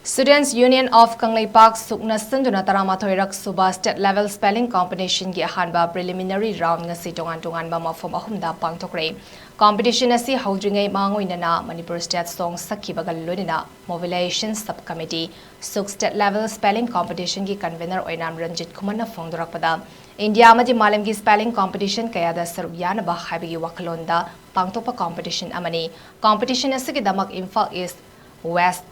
Students Union of KANGLEIPAK sukna Shinduna Shinduna Suba State Level Spelling Competition ki AHANBA Preliminary Round ngasi Tongan-Tonganba Mapham Ahumda Pangthokhre. Competition asi haudringai mangoinana Manipur State Song sakhibaga loinina Mobilization Subcommittee Suk State Level Spelling Competition ki convener oinam Ranjit Kumana phongdorakpada India amadi malam ki spelling competition kayada saruk yanaba haibigi wakalonda pangthokpa competition amani competition asi ki damak Imphal East West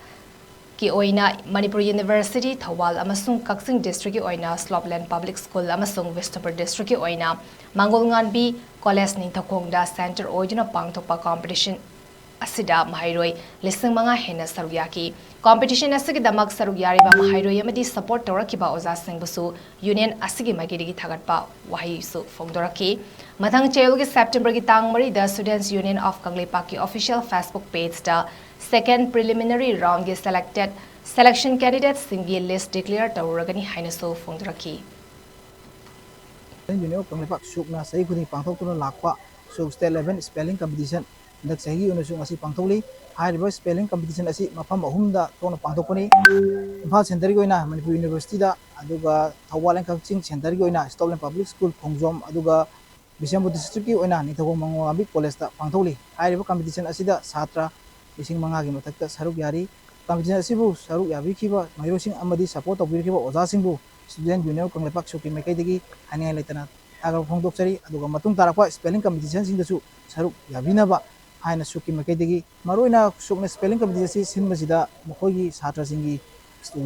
ki oina Manipur University Thawal amasung Kaksing District ki oina Slopland Public School amasung Vistapur District ki oina Mangolnganbi College Ningthakongda Center oina pangthokpa competition asida mahairoi lising manga hena saruyaki competition asigi damak saruyari ba mahairoi amadi support torakiba oza singbusu union asigi magidigi thagatpa wahi su phongdoraki mathang chel gi September gi tang mari the Students Union of KANGLEIPAK ki official Facebook page da second preliminary round gi selection candidates singi list declare tawragani haina so phongdoraki Union of KANGLEIPAK sukna sahi khudi pangthokuna lakpa suk state level spelling competition dak sahi unasung asi pangthokli high spelling competition asi Mapham Ahumda tona pangthokpani Imphal Center gi oina Manipur University da aduga Thawal and Kaksing Center gi oina Slopland Public School Khongjom aduga Vistapur District gi oina Ningthakong Mangolnganbi College da pangthokli high competition asi da satra lising manga gi mathakta saruk yari competition asi bu saruk yabi khiba mairosing amadi support tawbirkiba oza singbu Student Union of KANGLEIPAK suki mekaidagi haningai leitana agar phongdoksari aduga matung tarakwa spelling competition singdasu saruk yabinaba haina suki mekaidagi maroina sukna spelling competition sinbasida mokogi satra singi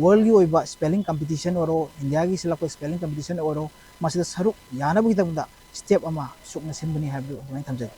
world gi oiba spelling competition oro India gi silakwa spelling competition oro masida saruk yanabu gitamda step ama sukna sinbani habu mai thamjai